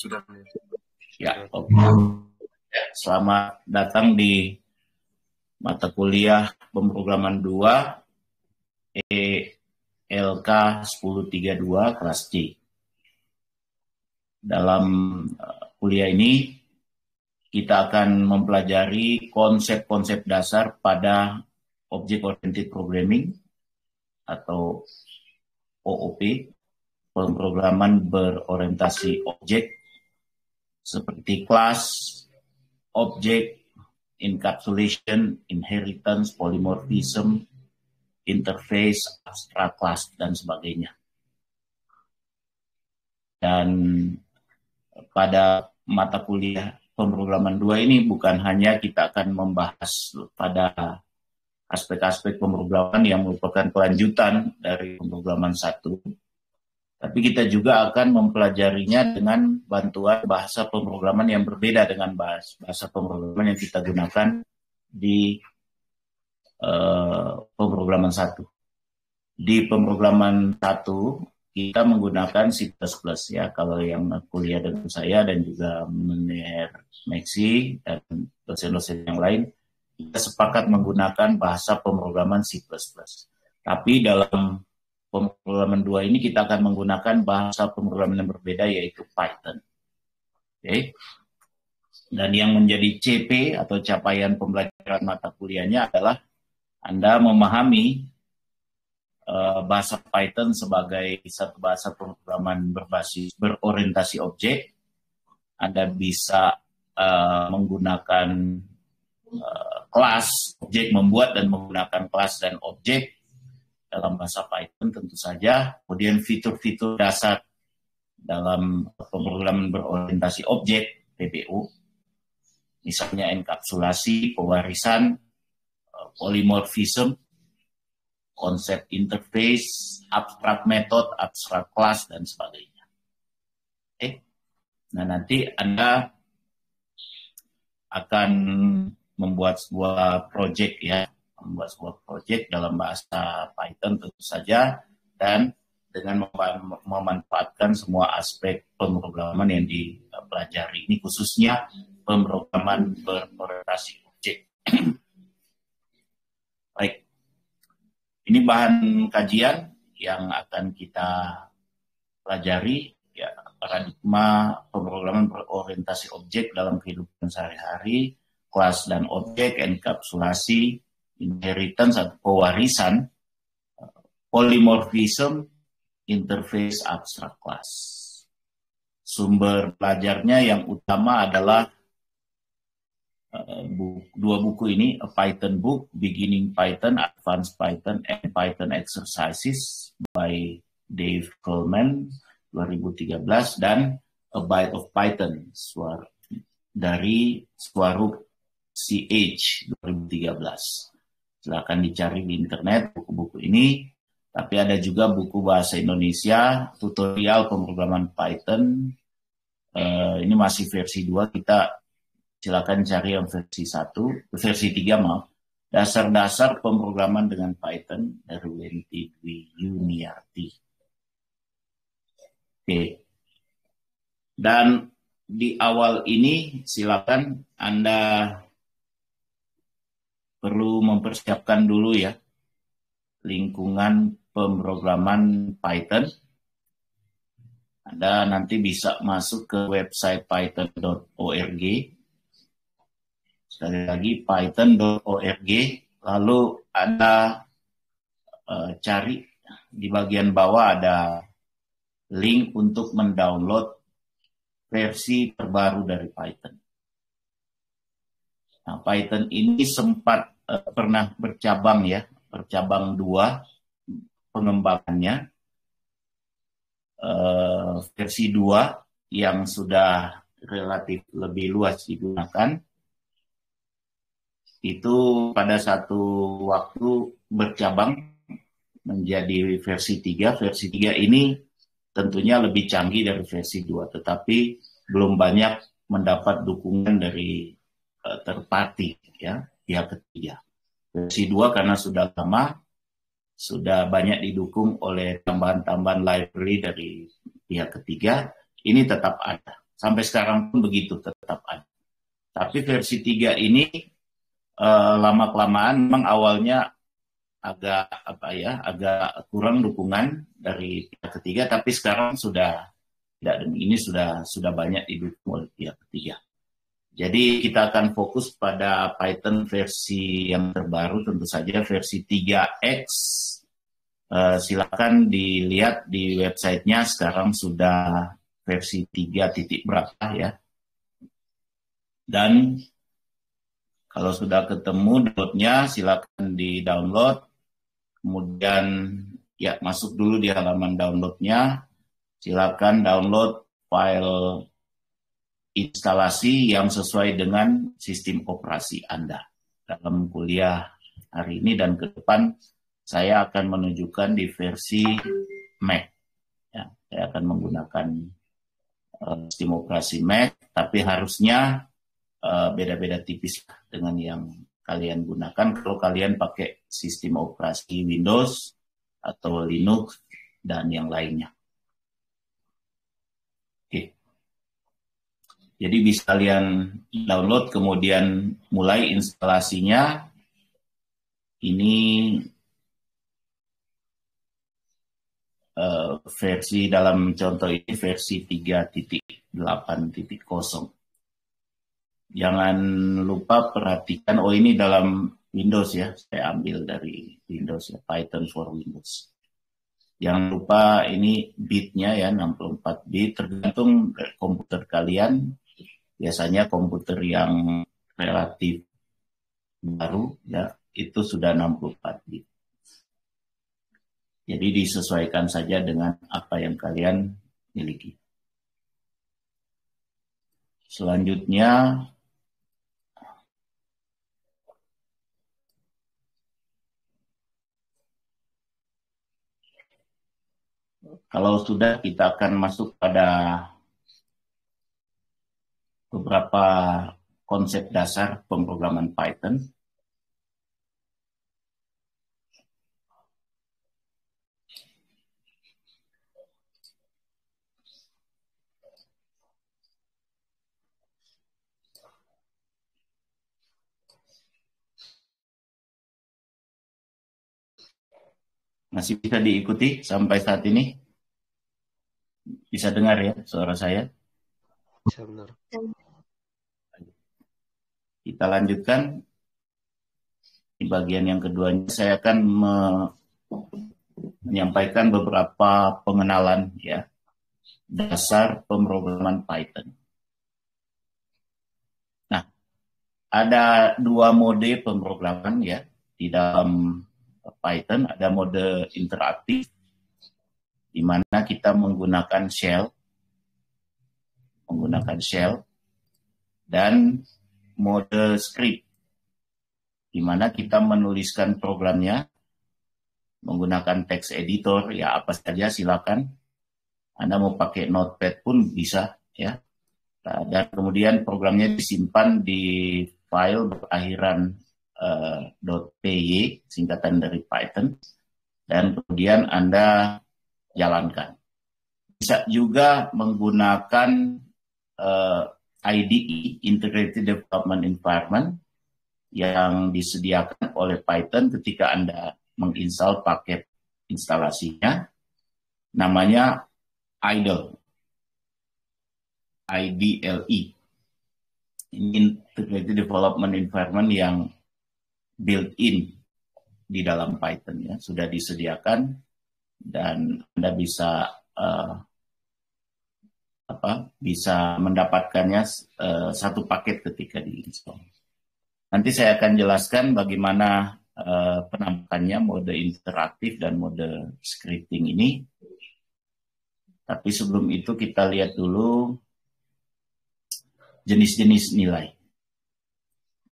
Sudah. Ya, oke. Selamat datang di mata kuliah pemrograman 2 ELK 1032 kelas C. Dalam kuliah ini kita akan mempelajari konsep-konsep dasar pada Object Oriented Programming atau OOP, pemrograman berorientasi objek, seperti kelas, objek, encapsulation, inheritance, polymorphism, interface, abstract class, dan sebagainya. Dan pada mata kuliah pemrograman 2 ini bukan hanya kita akan membahas pada aspek-aspek pemrograman yang merupakan kelanjutan dari pemrograman 1, tapi kita juga akan mempelajarinya dengan bantuan bahasa pemrograman yang berbeda dengan bahasa pemrograman yang kita gunakan di pemrograman 1. Di pemrograman 1 kita menggunakan C++ ya, kalau yang kuliah dengan saya dan juga Menir Maxi dan dosen-dosen yang lain, kita sepakat menggunakan bahasa pemrograman C++. Tapi dalam pemrograman 2 ini kita akan menggunakan bahasa pemrograman yang berbeda, yaitu Python. Oke. Dan yang menjadi CP atau capaian pembelajaran mata kuliahnya adalah Anda memahami bahasa Python sebagai satu bahasa pemrograman berorientasi objek. Anda bisa menggunakan kelas, objek, membuat dan menggunakan kelas dan objek dalam bahasa Python tentu saja. Kemudian fitur-fitur dasar dalam pemrograman berorientasi objek, PBO, misalnya enkapsulasi, pewarisan, polymorphism, konsep interface, abstract method, abstract class, dan sebagainya. Oke. Nah, nanti Anda akan membuat sebuah project ya, dalam bahasa Python tentu saja, dan dengan memanfaatkan semua aspek pemrograman yang dipelajari. Ini khususnya pemrograman berorientasi objek. Baik, ini bahan kajian yang akan kita pelajari, ya, paradigma pemrograman berorientasi objek dalam kehidupan sehari-hari, kelas dan objek, enkapsulasi, inheritance atau pewarisan, polymorphism, interface, abstract class. Sumber belajarnya yang utama adalah dua buku ini, A Python Book, Beginning Python, Advanced Python, and Python Exercises by Dave Coleman 2013, dan A Byte of Python dari Swaroop CH 2013. Silakan dicari di internet buku-buku ini. Tapi ada juga buku bahasa Indonesia, tutorial pemrograman Python. Ini masih versi 2, kita silakan cari yang versi 3, maaf. Dasar-dasar pemrograman dengan Python dari Wenti Dwi Yuniarti. Oke. Dan di awal ini silakan Anda perlu mempersiapkan dulu ya lingkungan pemrograman Python. Anda nanti bisa masuk ke website python.org. Sekali lagi python.org, lalu Anda cari di bagian bawah ada link untuk mendownload versi terbaru dari Python. Nah, Python ini sempat pernah bercabang 2 pengembangannya. Versi 2 yang sudah relatif lebih luas digunakan, itu pada satu waktu bercabang menjadi versi 3. Versi 3 ini tentunya lebih canggih dari versi 2, tetapi belum banyak mendapat dukungan dari third party, ya, pihak ketiga. Versi 2 karena sudah lama, sudah banyak didukung oleh tambahan-tambahan library dari pihak ketiga, ini tetap ada. Sampai sekarang pun begitu tetap ada. Tapi versi 3 ini lama-kelamaan memang awalnya agak kurang dukungan dari pihak ketiga, tapi sekarang sudah tidak, ini sudah banyak didukung oleh pihak ketiga. Jadi kita akan fokus pada Python versi yang terbaru, tentu saja versi 3X. Silakan dilihat di websitenya, sekarang sudah versi 3 titik berapa ya. Dan kalau sudah ketemu downloadnya, silakan di-download. Kemudian ya masuk dulu di halaman downloadnya. Silakan download file instalasi yang sesuai dengan sistem operasi Anda. Dalam kuliah hari ini dan ke depan, saya akan menunjukkan di versi Mac. Ya, saya akan menggunakan sistem operasi Mac, tapi harusnya beda-beda tipis dengan yang kalian gunakan kalau kalian pakai sistem operasi Windows atau Linux dan yang lainnya. Oke. Jadi bisa kalian download kemudian mulai instalasinya. Ini versi dalam contoh ini versi 3.8.0. Jangan lupa perhatikan, oh ini dalam Windows ya, saya ambil dari Windows ya, Python for Windows. Jangan lupa ini bitnya ya, 64 bit, tergantung dari komputer kalian. Biasanya komputer yang relatif baru ya, itu sudah 64 bit. Jadi disesuaikan saja dengan apa yang kalian miliki. Selanjutnya, kalau sudah, kita akan masuk pada beberapa konsep dasar pemrograman Python. Masih bisa diikuti sampai saat ini? Bisa dengar ya suara saya? Bisa, benar. Kita lanjutkan. Di bagian yang keduanya saya akan menyampaikan beberapa pengenalan ya dasar pemrograman Python. Nah, ada dua mode pemrograman ya di dalam Python. Ada mode interaktif di mana kita menggunakan shell, dan mode script di mana kita menuliskan programnya menggunakan text editor, ya apa saja silakan. Anda mau pakai Notepad pun bisa ya. Dan kemudian programnya disimpan di file berakhiran .py, singkatan dari Python, dan kemudian Anda jalankan. Bisa juga menggunakan IDE, Integrated Development Environment, yang disediakan oleh Python ketika Anda menginstal paket instalasinya, namanya IDLE. Ini Integrated Development Environment yang built-in di dalam Python ya, sudah disediakan dan Anda bisa bisa mendapatkannya satu paket ketika diinstal. Nanti saya akan jelaskan bagaimana penampakannya mode interaktif dan mode scripting ini. Tapi sebelum itu kita lihat dulu jenis-jenis nilai.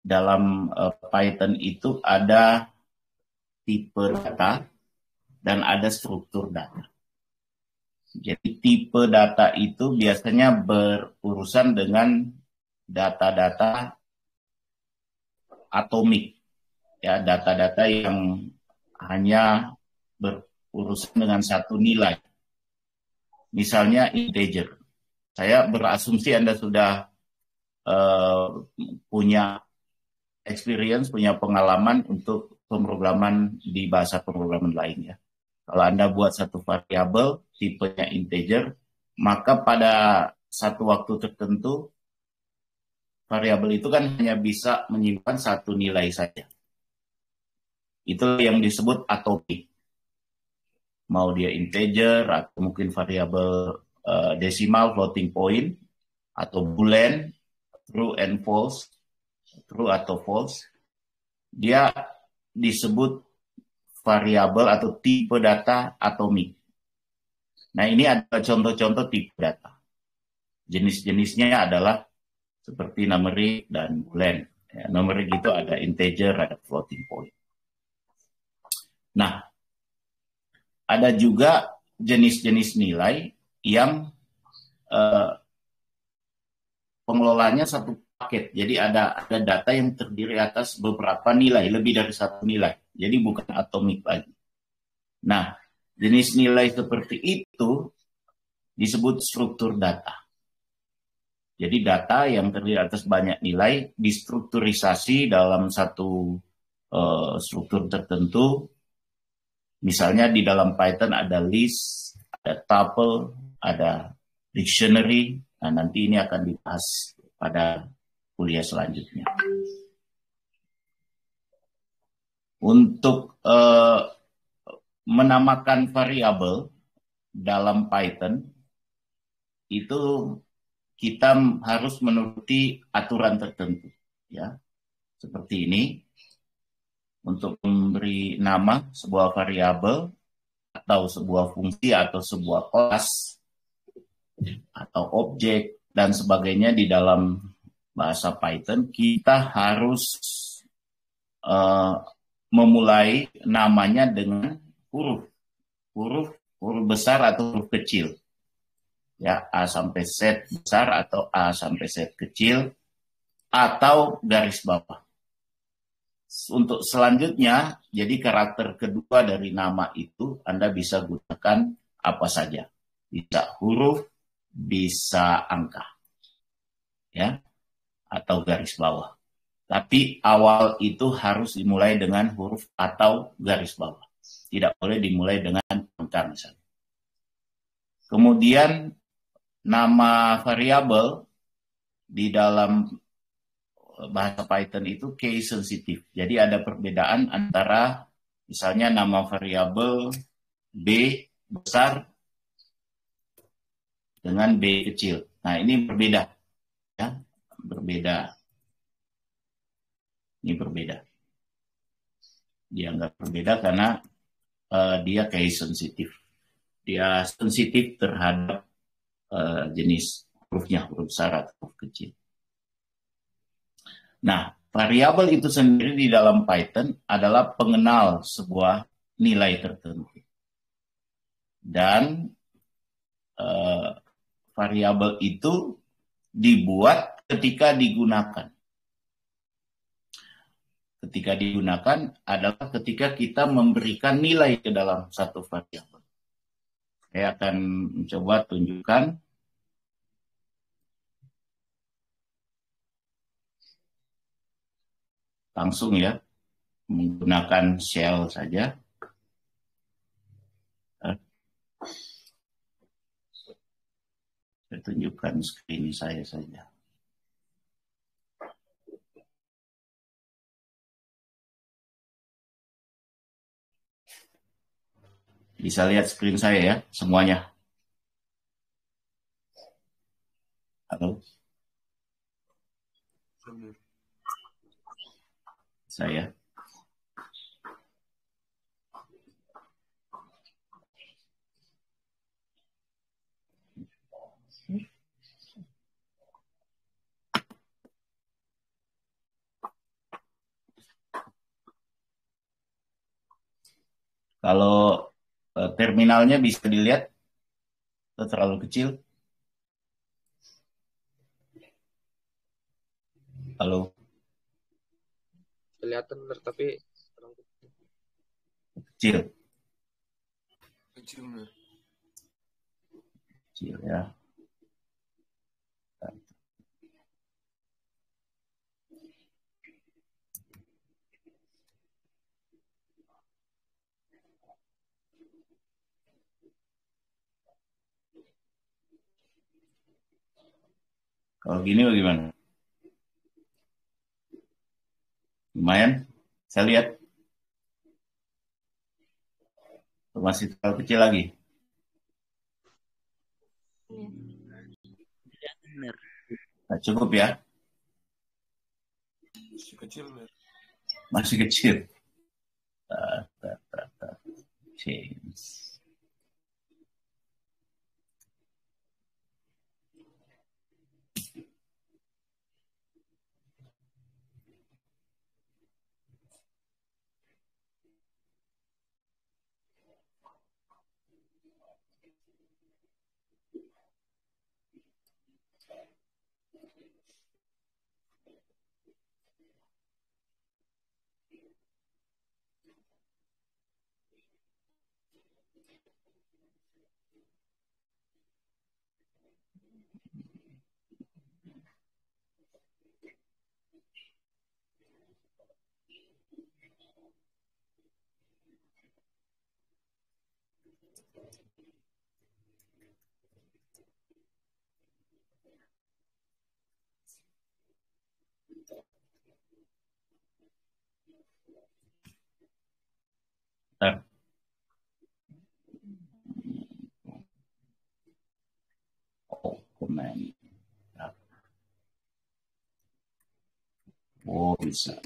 Dalam Python itu ada tipe data dan ada struktur data. Jadi tipe data itu biasanya berurusan dengan data-data atomik, ya, data-data yang hanya berurusan dengan satu nilai. Misalnya integer. Saya berasumsi Anda sudah punya experience, punya pengalaman untuk pemrograman di bahasa pemrograman lain ya. Kalau Anda buat satu variabel tipenya integer, maka pada satu waktu tertentu variabel itu kan hanya bisa menyimpan satu nilai saja. Itu yang disebut atomic. Mau dia integer atau mungkin variabel desimal, floating point, atau boolean, true and false, true atau false, dia disebut variabel atau tipe data atomik. Nah, ini ada contoh-contoh tipe data. Jenis-jenisnya adalah seperti numeric dan boolean. Ya, numeric itu ada integer, ada floating point. Nah, ada juga jenis-jenis nilai yang pengelolanya satu paket. Jadi ada data yang terdiri atas beberapa nilai, lebih dari satu nilai. Jadi bukan atomik lagi. Nah, jenis nilai seperti itu disebut struktur data. Jadi data yang terdiri atas banyak nilai distrukturisasi dalam satu struktur tertentu. Misalnya di dalam Python ada list, ada tuple, ada dictionary. Nah, nanti ini akan dibahas pada kuliah selanjutnya. Untuk menamakan variabel dalam Python itu kita harus menuruti aturan tertentu, ya. Seperti ini. Untuk memberi nama sebuah variabel atau sebuah fungsi atau sebuah kelas atau objek dan sebagainya di dalam bahasa Python, kita harus memulai namanya dengan huruf besar atau huruf kecil. Ya, A sampai Z besar atau A sampai Z kecil atau garis bawah. Untuk selanjutnya, jadi karakter kedua dari nama itu Anda bisa gunakan apa saja. Bisa huruf, bisa angka. Ya, atau garis bawah. Tapi awal itu harus dimulai dengan huruf atau garis bawah. Tidak boleh dimulai dengan angka misalnya. Kemudian nama variabel di dalam bahasa Python itu case sensitive. Jadi ada perbedaan antara misalnya nama variabel B besar dengan B kecil. Nah, ini berbeda. Ya, berbeda. Ini berbeda. Dianggap berbeda karena dia case sensitive. Dia sensitif terhadap jenis hurufnya, huruf besar atau huruf kecil. Nah, variabel itu sendiri di dalam Python adalah pengenal sebuah nilai tertentu. Dan variabel itu dibuat ketika digunakan. Ketika digunakan adalah ketika kita memberikan nilai ke dalam satu variabel. Saya akan mencoba tunjukkan. Langsung ya, menggunakan shell saja. Saya tunjukkan screen saya saja. Bisa lihat screen saya ya, semuanya. Halo? Saya. Kalau terminalnya bisa dilihat, terlalu kecil. Halo. Kelihatan benar tapi Kecil. kecil benar. Kecil ya. Kalau gini bagaimana? Lumayan. Saya lihat. Masih terlalu kecil lagi. Ya, benar. Nah, cukup ya. Masih kecil, Mir. Masih kecil. Change. Bentar. Oh, komen. Oh, bisa.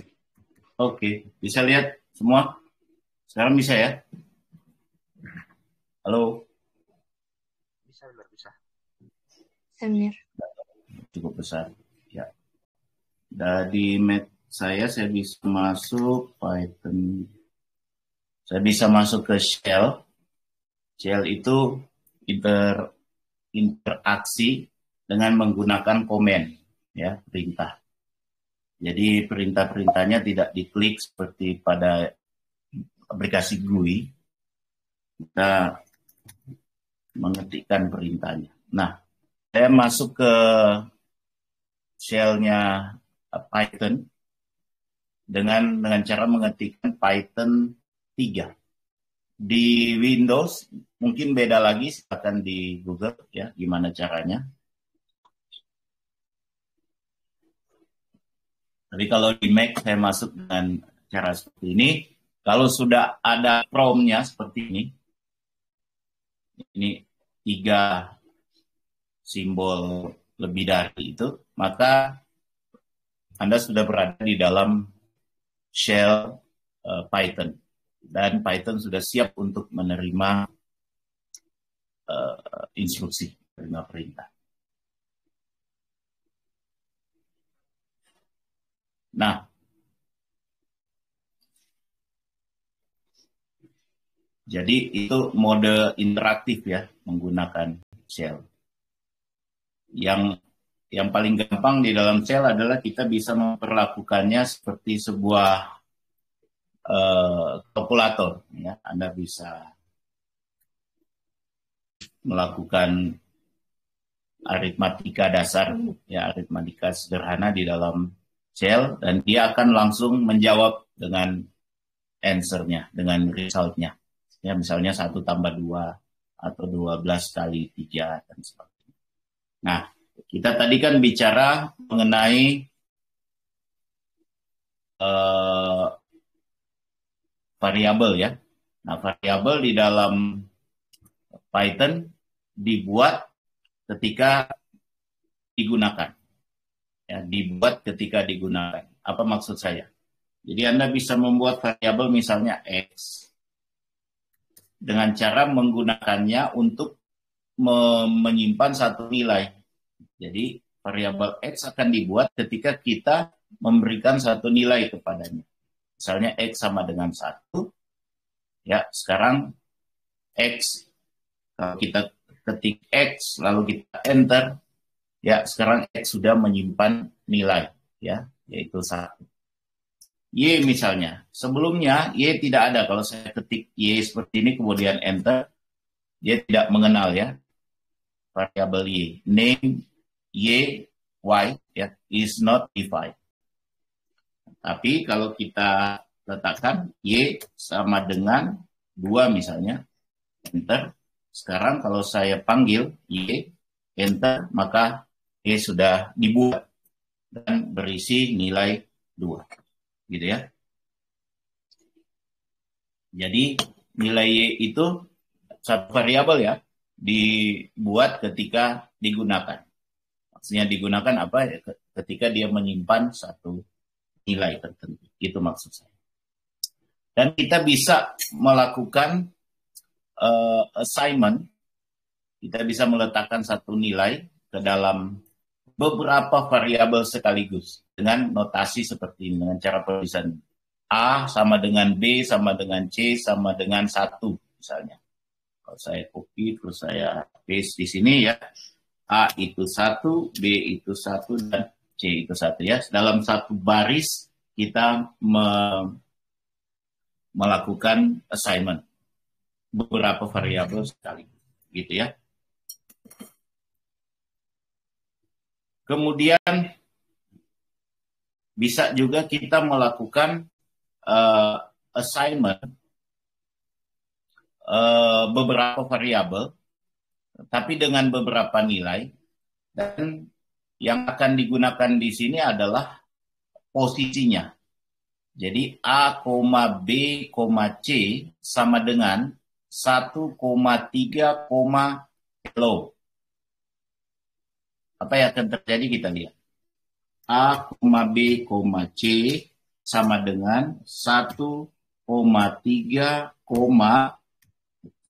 Oke, bisa lihat semua? Sekarang bisa ya? Halo? Bisa, Mir, bisa. Mir. Cukup besar. Ya. Dari Mac saya bisa masuk Python. Saya bisa masuk ke shell. Shell itu interaksi dengan menggunakan komen, ya, perintah. Jadi perintah-perintahnya tidak diklik seperti pada aplikasi GUI. Kita mengetikkan perintahnya. Nah, saya masuk ke shell-nya Python dengan cara mengetikkan Python 3. Di Windows mungkin beda lagi, silakan di Google ya gimana caranya. Tapi kalau di Mac saya masuk dengan cara seperti ini. Kalau sudah ada prompt-nya seperti ini 3 simbol lebih dari itu, maka Anda sudah berada di dalam shell Python. Dan Python sudah siap untuk menerima instruksi, menerima perintah. Nah, jadi itu mode interaktif ya, menggunakan shell. Yang paling gampang di dalam shell adalah kita bisa memperlakukannya seperti sebuah kalkulator. Ya. Anda bisa melakukan aritmatika dasar, ya aritmatika sederhana di dalam shell, dan dia akan langsung menjawab dengan answer-nya, dengan result-nya. Ya, misalnya 1 tambah 2 atau 12 kali 3 dan sebagainya. Nah, kita tadi kan bicara mengenai variabel ya. Nah, variabel di dalam Python dibuat ketika digunakan. Ya, dibuat ketika digunakan. Apa maksud saya? Jadi Anda bisa membuat variabel misalnya X dengan cara menggunakannya untuk menyimpan satu nilai. Jadi variabel X akan dibuat ketika kita memberikan satu nilai kepadanya. Misalnya X sama dengan 1. Ya, sekarang X, kalau kita ketik X lalu kita enter, ya sekarang X sudah menyimpan nilai, ya, yaitu 1. Y misalnya, sebelumnya Y tidak ada. Kalau saya ketik Y seperti ini kemudian enter, dia tidak mengenal ya variabel Y. Name Y, Y ya, is not defined. Tapi kalau kita letakkan Y sama dengan 2 misalnya, enter. Sekarang kalau saya panggil Y, enter, maka Ini sudah dibuat dan berisi nilai 2. Gitu ya. Jadi nilai Y itu satu variabel ya, dibuat ketika digunakan. Maksudnya digunakan apa? Ketika dia menyimpan satu nilai tertentu. Itu maksud saya. Dan kita bisa melakukan assignment. Kita bisa meletakkan satu nilai ke dalam beberapa variabel sekaligus dengan notasi seperti ini, dengan cara penulisan A sama dengan B sama dengan C sama dengan 1 misalnya. Kalau saya copy terus saya paste di sini ya, A itu 1, B itu 1 dan C itu 1 ya. Dalam satu baris kita melakukan assignment beberapa variabel sekaligus, gitu ya. Kemudian bisa juga kita melakukan assignment beberapa variabel, tapi dengan beberapa nilai, dan yang akan digunakan di sini adalah posisinya. Jadi A, B, C sama dengan 1,3, hello. Apa yang akan terjadi kita lihat. A, B, C sama dengan 1,3,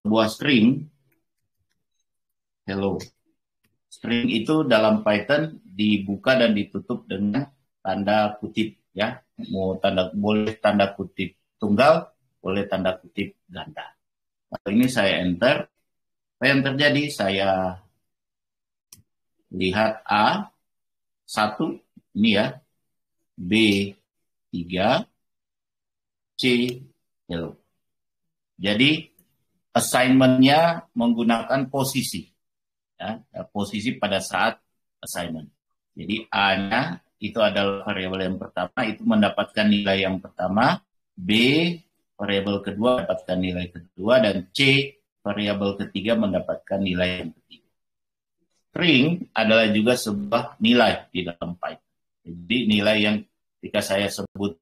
sebuah string, hello. String itu dalam Python dibuka dan ditutup dengan tanda kutip ya. Boleh tanda kutip tunggal, boleh tanda kutip ganda. Nah, ini saya enter. Apa yang terjadi? Saya lihat A 1 ini ya, B 3, C hello. Jadi assignment-nya menggunakan posisi ya, posisi pada saat assignment. Jadi A-nya itu adalah variabel yang pertama, itu mendapatkan nilai yang pertama, B variabel kedua mendapatkan nilai kedua, dan C variabel ketiga mendapatkan nilai yang ketiga. String adalah juga sebuah nilai di dalam Python. Jadi nilai yang ketika saya sebut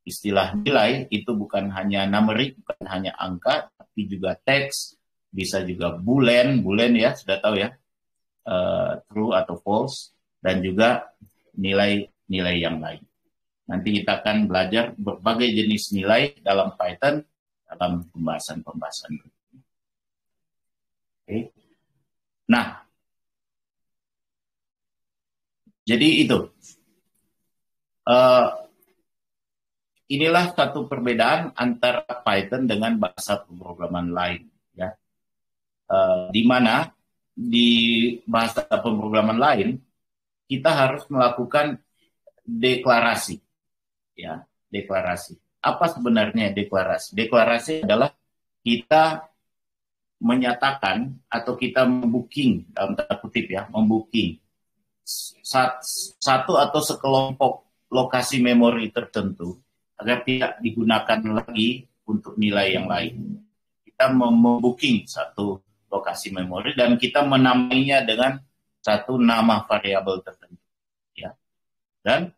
istilah nilai itu bukan hanya numerik, bukan hanya angka, tapi juga teks, bisa juga boolean ya sudah tahu ya, true atau false, dan juga nilai-nilai yang lain. Nanti kita akan belajar berbagai jenis nilai dalam Python dalam pembahasan-pembahasan berikutnya. Oke. Nah, jadi itu. Inilah satu perbedaan antara Python dengan bahasa pemrograman lain, ya. Di mana di bahasa pemrograman lain kita harus melakukan deklarasi, ya, deklarasi. Apa sebenarnya deklarasi? Deklarasi adalah kita menyatakan atau kita membooking, dalam tanda kutip ya, membooking satu atau sekelompok lokasi memori tertentu agar tidak digunakan lagi untuk nilai yang lain. Kita membooking satu lokasi memori dan kita menamainya dengan satu nama variabel tertentu, ya. Dan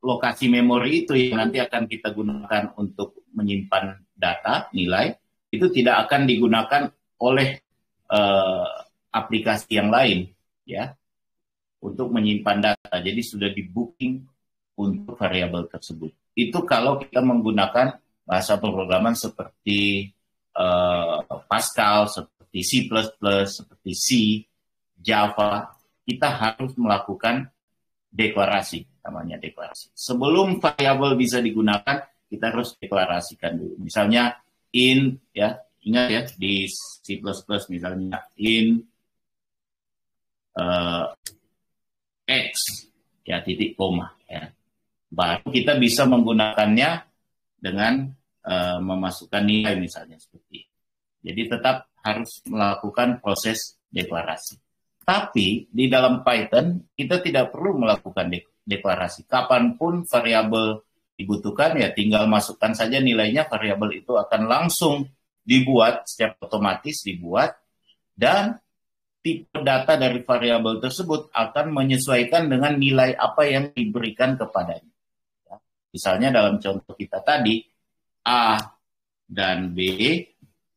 lokasi memori itu yang nanti akan kita gunakan untuk menyimpan data nilai itu tidak akan digunakan oleh aplikasi yang lain, ya, untuk menyimpan data. Jadi sudah di booking untuk variabel tersebut. Itu kalau kita menggunakan bahasa pemrograman seperti Pascal, seperti C++, seperti C, Java, kita harus melakukan deklarasi, namanya deklarasi. Sebelum variabel bisa digunakan, kita harus deklarasikan dulu. Misalnya int, ya, ingat ya, di C++ misalnya int X, ya, titik koma, ya. Baru kita bisa menggunakannya dengan memasukkan nilai misalnya seperti itu. Jadi tetap harus melakukan proses deklarasi. Tapi di dalam Python kita tidak perlu melakukan deklarasi. Kapanpun variabel dibutuhkan ya tinggal masukkan saja nilainya, variabel itu akan langsung dibuat, secara otomatis dibuat, dan tipe data dari variabel tersebut akan menyesuaikan dengan nilai apa yang diberikan kepadanya. Misalnya dalam contoh kita tadi, A dan B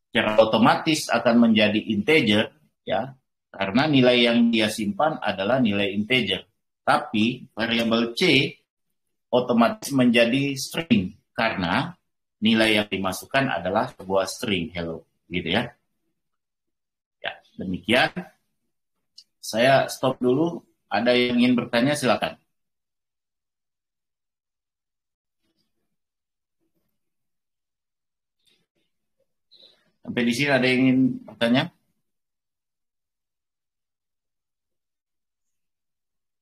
secara otomatis akan menjadi integer, ya, karena nilai yang dia simpan adalah nilai integer. Tapi variabel C otomatis menjadi string karena nilai yang dimasukkan adalah sebuah string hello, gitu ya. Ya, demikian. Saya stop dulu. Ada yang ingin bertanya, silakan. Sampai di sini ada yang ingin bertanya?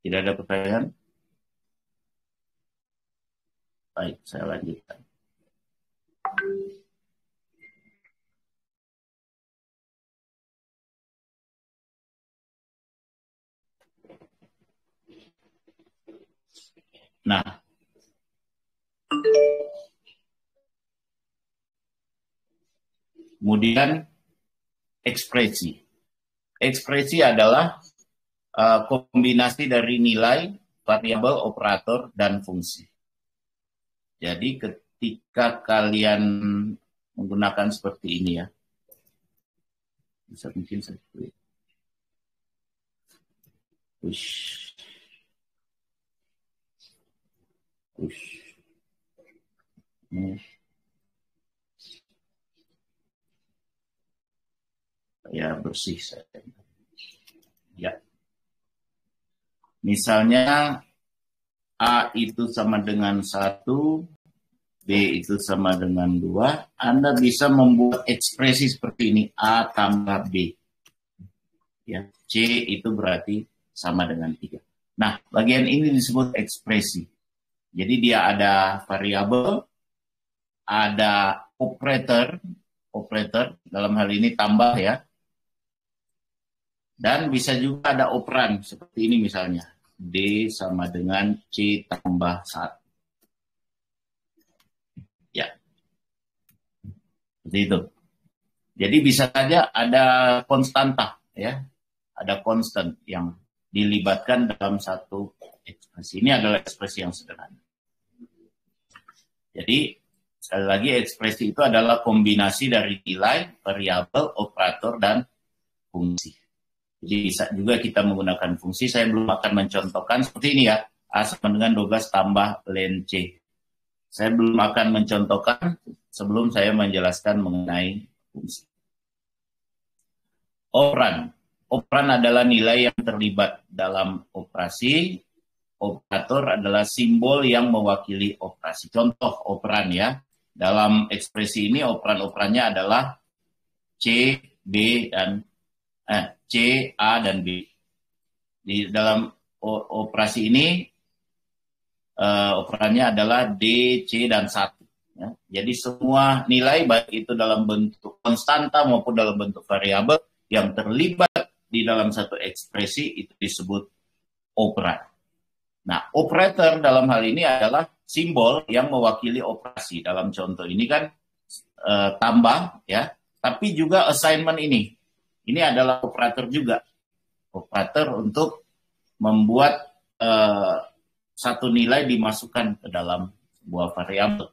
Tidak ada pertanyaan? Baik, saya lanjutkan. Nah, kemudian ekspresi. Ekspresi adalah kombinasi dari nilai, variabel, operator, dan fungsi. Jadi ketika kalian menggunakan seperti ini ya, bisa mungkin seperti push. Ya, bersih saya. Ya. Misalnya A itu sama dengan 1, B itu sama dengan 2, Anda bisa membuat ekspresi seperti ini, A tambah B. Ya, C itu berarti sama dengan 3. Nah, bagian ini disebut ekspresi. Jadi dia ada variabel, ada operator dalam hal ini tambah ya, dan bisa juga ada operan seperti ini misalnya, D sama dengan C tambah 1. Ya, seperti itu. Jadi bisa saja ada konstanta ya, ada konstan yang dilibatkan dalam satu ekspresi. Ini adalah ekspresi yang sederhana. Jadi, sekali lagi ekspresi itu adalah kombinasi dari nilai, variabel, operator, dan fungsi. Jadi bisa juga kita menggunakan fungsi. Saya belum akan mencontohkan seperti ini ya. A sama dengan 12 tambah len C. Saya belum akan mencontohkan sebelum saya menjelaskan mengenai fungsi. Operan. Operan adalah nilai yang terlibat dalam operasi. Operator adalah simbol yang mewakili operasi. Contoh operan ya. Dalam ekspresi ini operan-operannya adalah C, B, dan C, A, dan B. Di dalam operasi ini operannya adalah D, C, dan 1. Ya. Jadi semua nilai baik itu dalam bentuk konstanta maupun dalam bentuk variabel yang terlibat di dalam satu ekspresi itu disebut operan. Nah, operator dalam hal ini adalah simbol yang mewakili operasi. Dalam contoh ini kan tambah ya, tapi juga assignment ini. Ini adalah operator juga. Operator untuk membuat satu nilai dimasukkan ke dalam sebuah variabel.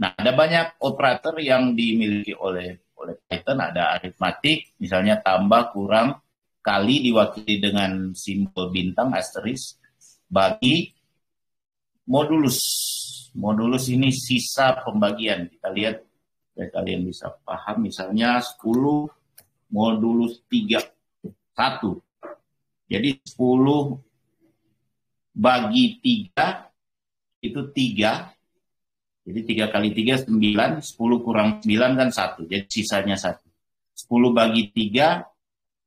Nah, ada banyak operator yang dimiliki oleh Python. Ada aritmatik, misalnya tambah, kurang, kali diwakili dengan simbol bintang, asterisk, bagi, modulus. Modulus ini sisa pembagian. Kita lihat, ya, kalian bisa paham, misalnya 10 modulus 3, 1. Jadi 10 bagi 3 itu 3. Jadi 3 kali 3, 9. 10 kurang 9 kan 1. Jadi sisanya 1. 10 bagi 3,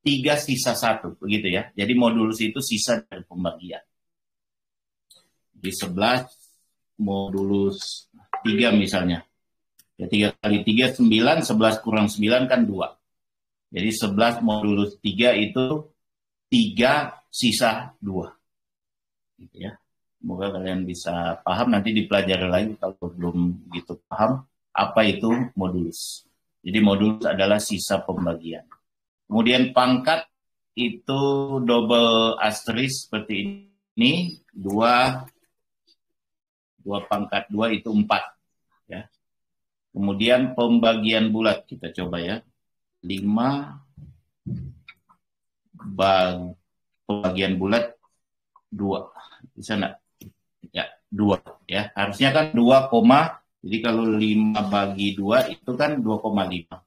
3 sisa 1. Begitu ya. Jadi modulus itu sisa dari pembagian. Di 11 modulus 3 misalnya. Ya, 3 kali 3, 9. 11 kurang 9 kan 2. Jadi 11 modulus 3 itu 3 sisa 2. Gitu ya. Semoga kalian bisa paham, nanti dipelajari lagi kalau belum gitu paham apa itu modulus. Jadi modulus adalah sisa pembagian. Kemudian pangkat itu double asterisk seperti ini, 2 pangkat 2 itu 4. Ya. Kemudian pembagian bulat, kita coba ya. 5 pembagian bulat 2. Bisa enggak? Ya, 2 ya. Harusnya kan 2, jadi kalau 5 bagi 2 itu kan 2,5.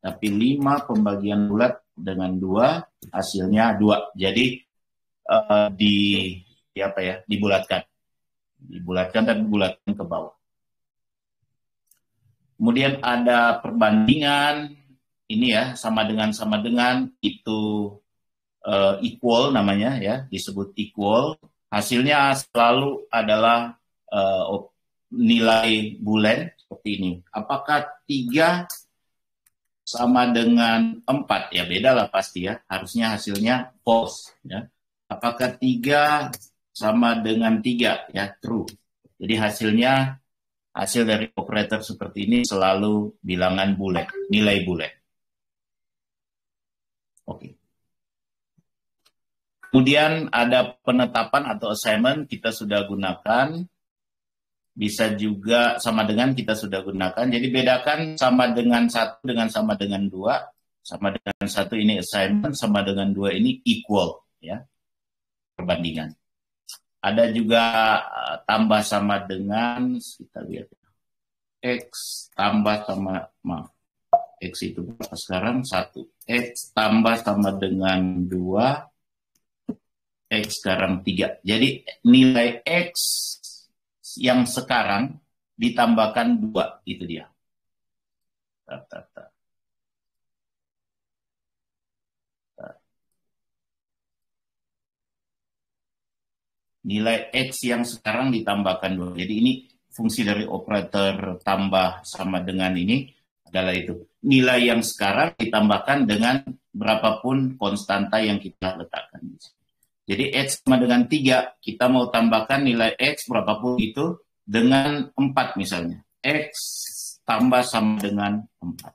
Tapi 5 pembagian bulat dengan 2 hasilnya 2. Jadi dibulatkan. Dibulatkan dan bulatkan ke bawah. Kemudian ada perbandingan ini ya, sama dengan itu equal namanya ya, disebut equal. Hasilnya selalu adalah nilai bulan seperti ini. Apakah 3 sama dengan 4? Ya beda lah pasti ya. Harusnya hasilnya false ya. Apakah 3 sama dengan 3? Ya true. Jadi hasil dari operator seperti ini selalu bilangan bulan, nilai bulan. Oke. Kemudian ada penetapan atau assignment kita sudah gunakan. Bisa juga sama dengan kita sudah gunakan. Jadi bedakan sama dengan 1 dengan sama dengan 2. Sama dengan 1 ini assignment, sama dengan 2 ini equal ya. Perbandingan. Ada juga tambah sama dengan, kita lihat X tambah sama, X itu berapa sekarang? 1. X tambah sama dengan 2, X sekarang 3. Jadi nilai X yang sekarang ditambahkan 2, itu dia. Nilai X yang sekarang ditambahkan 2. Jadi ini fungsi dari operator tambah sama dengan ini adalah itu. Nilai yang sekarang ditambahkan dengan berapapun konstanta yang kita letakkan. Jadi X sama dengan 3, kita mau tambahkan nilai X berapapun itu dengan 4 misalnya. X tambah sama dengan 4.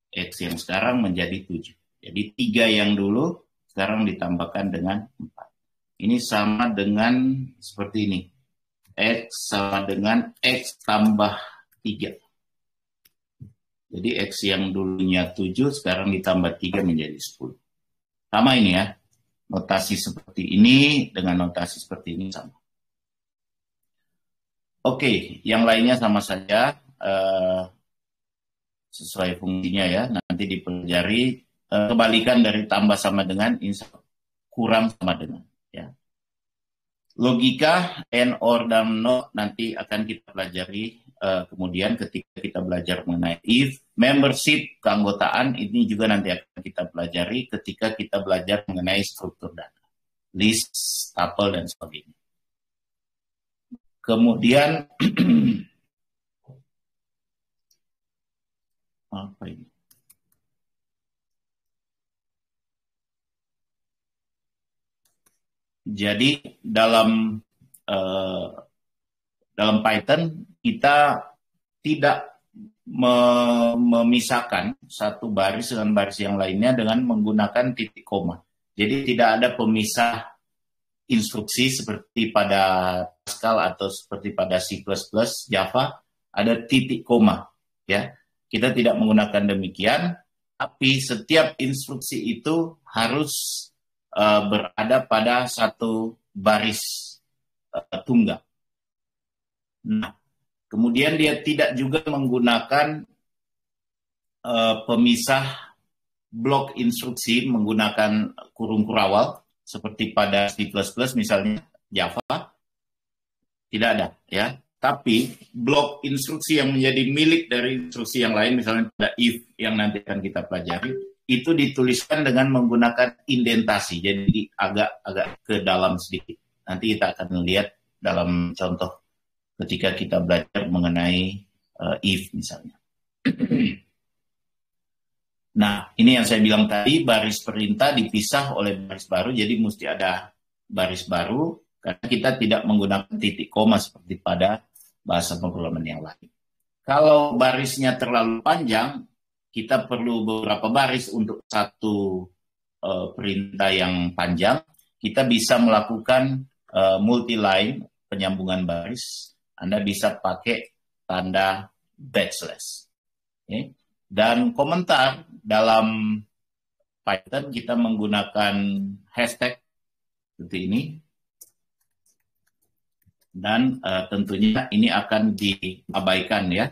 X yang sekarang menjadi 7. Jadi 3 yang dulu sekarang ditambahkan dengan 4. Ini sama dengan seperti ini. X sama dengan X tambah 3. Jadi X yang dulunya 7 sekarang ditambah 3 menjadi 10. Sama ini ya. Notasi seperti ini dengan notasi seperti ini sama. Oke, yang lainnya sama saja sesuai fungsinya ya. Nanti dipelajari kebalikan dari tambah sama dengan kurang sama dengan ya. Logika and or dan not nanti akan kita pelajari kemudian ketika kita belajar mengenai if. Membership, keanggotaan, ini juga nanti akan kita pelajari ketika kita belajar mengenai struktur data. List, tuple, dan sebagainya. Kemudian, apa ini? Jadi dalam Python kita tidak memisahkan satu baris dengan baris yang lainnya dengan menggunakan titik koma. Jadi tidak ada pemisah instruksi seperti pada Pascal atau seperti pada C++, Java, ada titik koma. Ya, kita tidak menggunakan demikian, tapi setiap instruksi itu harus berada pada satu baris tunggal. Nah, kemudian dia tidak juga menggunakan pemisah blok instruksi menggunakan kurung kurawal seperti pada C++ misalnya Java. Tidak ada ya. Tapi blok instruksi yang menjadi milik dari instruksi yang lain misalnya pada if yang nanti akan kita pelajari itu dituliskan dengan menggunakan indentasi. Jadi agak ke dalam sedikit. Nanti kita akan lihat dalam contoh ketika kita belajar mengenai if misalnya. Nah, ini yang saya bilang tadi, baris perintah dipisah oleh baris baru, jadi mesti ada baris baru, karena kita tidak menggunakan titik koma seperti pada bahasa pemrograman yang lain. Kalau barisnya terlalu panjang, kita perlu beberapa baris untuk satu perintah yang panjang, kita bisa melakukan multi-line, penyambungan baris. Anda bisa pakai tanda backslash. Okay. Dan komentar dalam Python kita menggunakan hashtag seperti ini. Dan tentunya ini akan diabaikan ya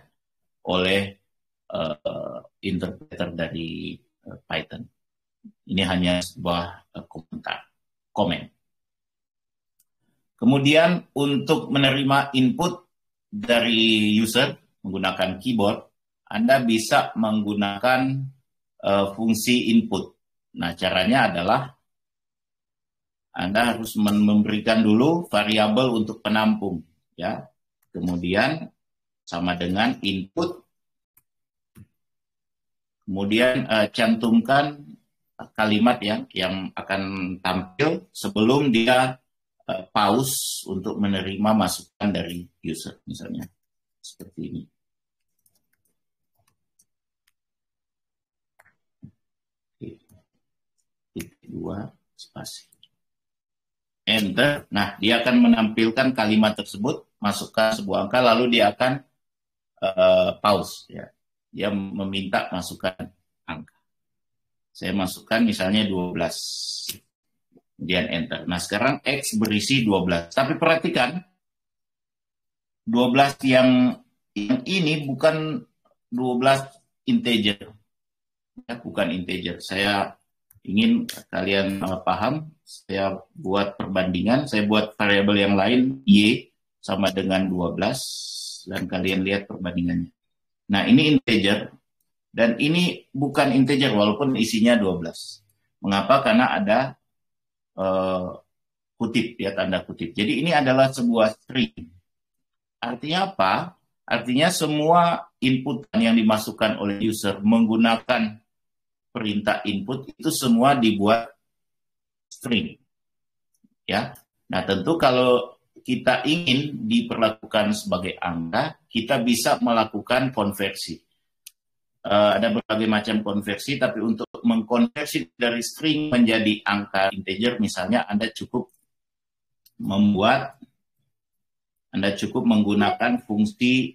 oleh interpreter dari Python. Ini hanya sebuah komen. Kemudian untuk menerima input dari user menggunakan keyboard, Anda bisa menggunakan fungsi input. Nah, caranya adalah Anda harus memberikan dulu variabel untuk penampung, ya. Kemudian sama dengan input. Kemudian cantumkan kalimat yang akan tampil sebelum dia pause untuk menerima masukan dari user, misalnya seperti ini. Titik 2 spasi. Enter. Nah, dia akan menampilkan kalimat tersebut, masukkan sebuah angka, lalu dia akan pause. Ya. Dia meminta masukan angka. Saya masukkan misalnya 12. Kemudian enter. Nah, sekarang X berisi 12. Tapi perhatikan, 12 yang ini bukan 12 integer. Ya, bukan integer. Saya ingin kalian paham, saya buat perbandingan, saya buat variabel yang lain, Y sama dengan 12, dan kalian lihat perbandingannya. Nah, ini integer, dan ini bukan integer walaupun isinya 12. Mengapa? Karena ada kutip, ya, tanda kutip. Jadi ini adalah sebuah string. Artinya apa? Artinya semua input yang dimasukkan oleh user menggunakan perintah input itu semua dibuat string. Ya. Nah, tentu kalau kita ingin diperlakukan sebagai angka, kita bisa melakukan konversi. Ada berbagai macam konversi, tapi untuk mengkonversi dari string menjadi angka integer, misalnya Anda cukup menggunakan fungsi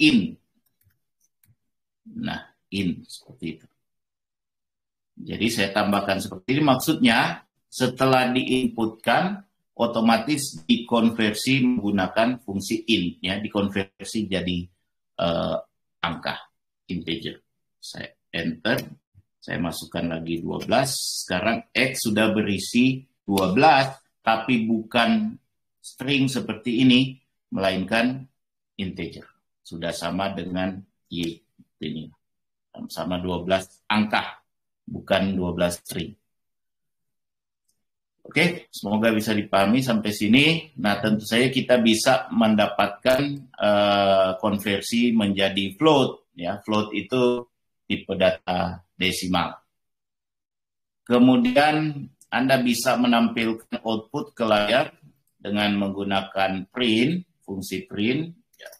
in. Nah, in seperti itu. Jadi saya tambahkan seperti ini, maksudnya setelah diinputkan otomatis dikonversi menggunakan fungsi in, ya, dikonversi jadi angka integer. Saya enter, saya masukkan lagi 12. Sekarang X sudah berisi 12, tapi bukan string seperti ini, melainkan integer. Sudah sama dengan Y ini. Sama 12 angka, bukan 12 string. Oke, semoga bisa dipahami sampai sini. Nah, tentu saja kita bisa mendapatkan konversi menjadi float. Ya, float itu tipe data desimal. Kemudian Anda bisa menampilkan output ke layar dengan menggunakan print, fungsi print. Ya.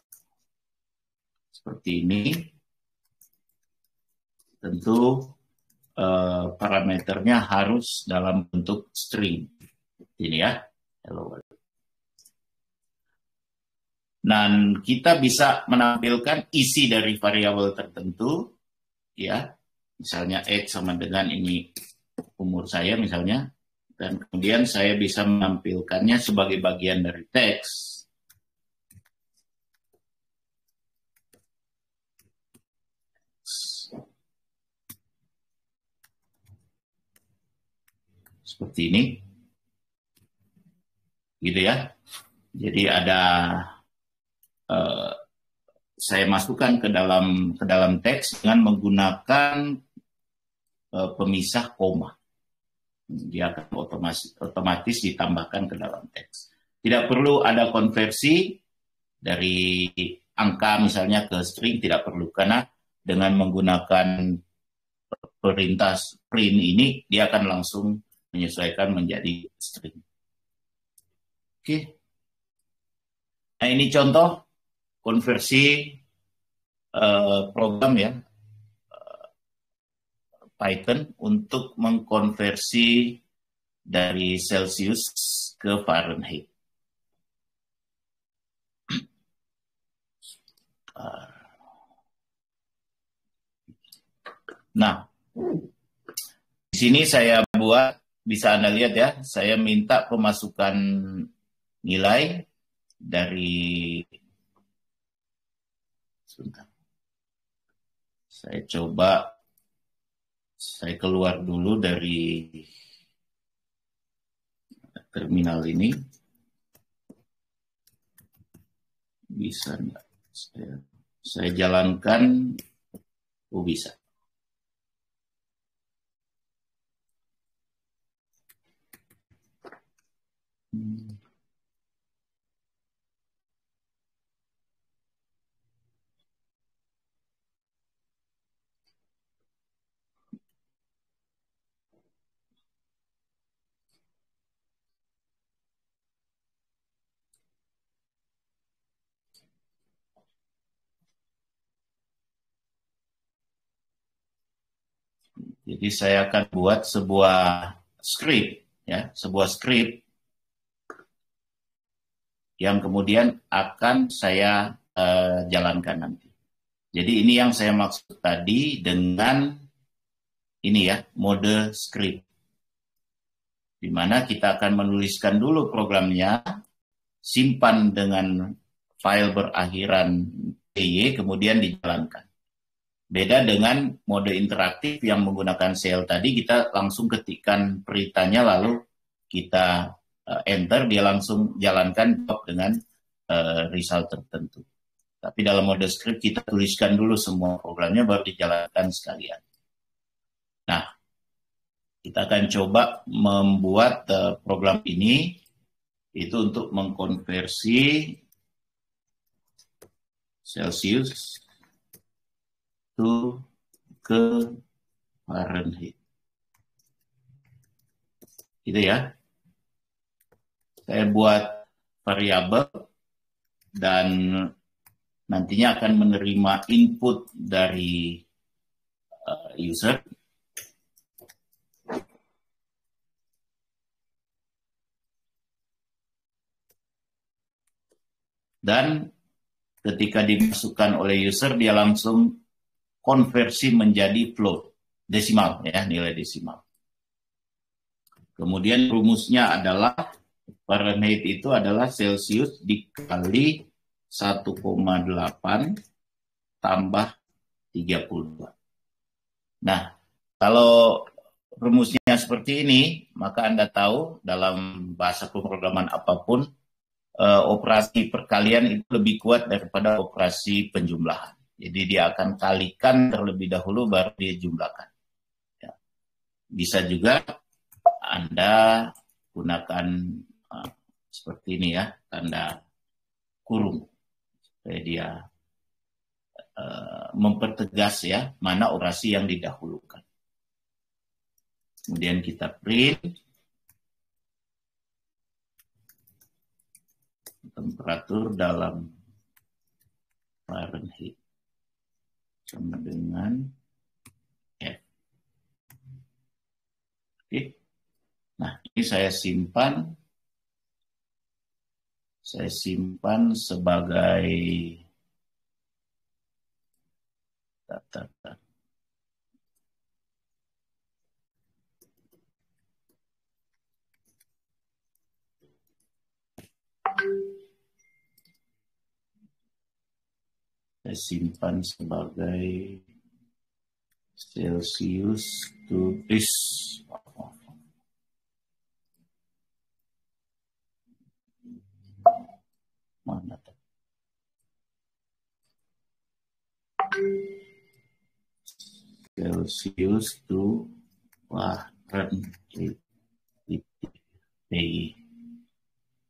Seperti ini. Tentu parameternya harus dalam bentuk string. Ini ya. Hello. Dan kita bisa menampilkan isi dari variabel tertentu, ya. Misalnya X sama dengan ini umur saya misalnya, dan kemudian saya bisa menampilkannya sebagai bagian dari teks. Seperti ini, gitu ya. Jadi ada saya masukkan ke dalam teks dengan menggunakan pemisah koma. Dia akan otomatis ditambahkan ke dalam teks. Tidak perlu ada konversi dari angka misalnya ke string, tidak perlu, karena dengan menggunakan perintah print ini dia akan langsung menyesuaikan menjadi string. Oke. Nah, ini contoh konversi program, ya, Python untuk mengkonversi dari Celsius ke Fahrenheit. Nah, di sini saya buat, bisa Anda lihat ya, saya minta pemasukan nilai dari, sebentar, saya coba, saya keluar dulu dari terminal ini, bisa enggak? Saya jalankan, bisa. Jadi saya akan buat sebuah script, ya, sebuah script yang kemudian akan saya jalankan nanti. Jadi ini yang saya maksud tadi dengan ini ya, mode script, di mana kita akan menuliskan dulu programnya, simpan dengan file berakhiran py, kemudian dijalankan. Beda dengan mode interaktif yang menggunakan CL tadi, kita langsung ketikkan peritanya lalu kita enter, dia langsung jalankan dengan result tertentu. Tapi dalam mode script kita tuliskan dulu semua programnya baru dijalankan sekalian. Nah, kita akan coba membuat program ini itu untuk mengkonversi Celsius ke Fahrenheit. Gitu ya. Saya buat variabel dan nantinya akan menerima input dari user. Dan ketika dimasukkan oleh user, dia langsung konversi menjadi float, desimal ya, nilai desimal. Kemudian rumusnya adalah Fahrenheit itu adalah Celsius dikali 1,8 tambah 32. Nah, kalau rumusnya seperti ini, maka Anda tahu dalam bahasa pemrograman apapun, operasi perkalian itu lebih kuat daripada operasi penjumlahan. Jadi dia akan kalikan terlebih dahulu baru dia jumlahkan. Ya. Bisa juga Anda gunakan seperti ini ya, tanda kurung. Supaya dia mempertegas ya, mana orasi yang didahulukan. Kemudian kita print. Temperatur dalam Fahrenheit sama dengan F. Oke. Nah, ini saya simpan. Saya simpan sebagai data. Saya simpan sebagai Celsius to this. Mana? Celsius to Fahrenheit.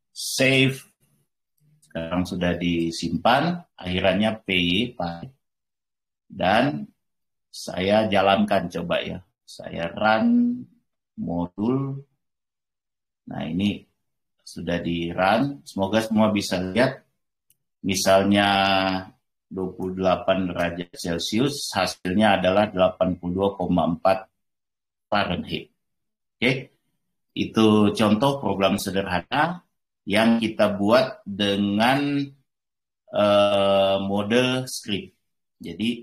Save. Sekarang sudah disimpan, akhirannya PY, dan saya jalankan coba ya. Saya run modul. Nah ini sudah di run, semoga semua bisa lihat. Misalnya 28 derajat Celcius, hasilnya adalah 82,4 Fahrenheit. Oke, itu contoh program sederhana yang kita buat dengan mode script. Jadi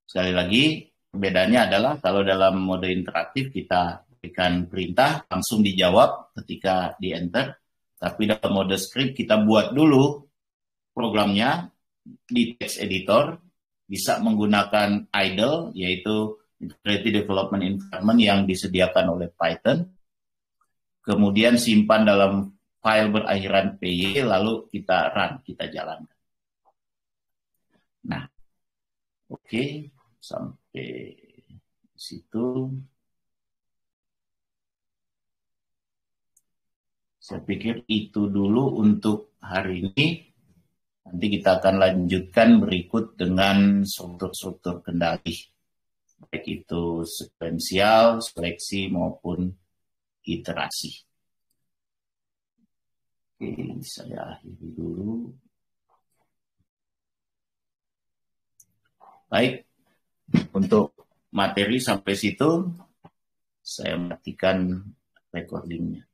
sekali lagi perbedaannya adalah kalau dalam mode interaktif kita berikan perintah langsung dijawab ketika di enter, tapi dalam mode script kita buat dulu programnya di text editor, bisa menggunakan idle yaitu Integrated Development Environment yang disediakan oleh Python, kemudian simpan dalam file berakhiran PY, lalu kita run, kita jalankan. Nah, oke, sampai situ. Saya pikir itu dulu untuk hari ini. Nanti kita akan lanjutkan berikut dengan struktur-struktur kendali. Baik itu sekuensial, seleksi, maupun iterasi. Oke, saya akhiri dulu. Baik, untuk materi sampai situ, saya matikan recordingnya.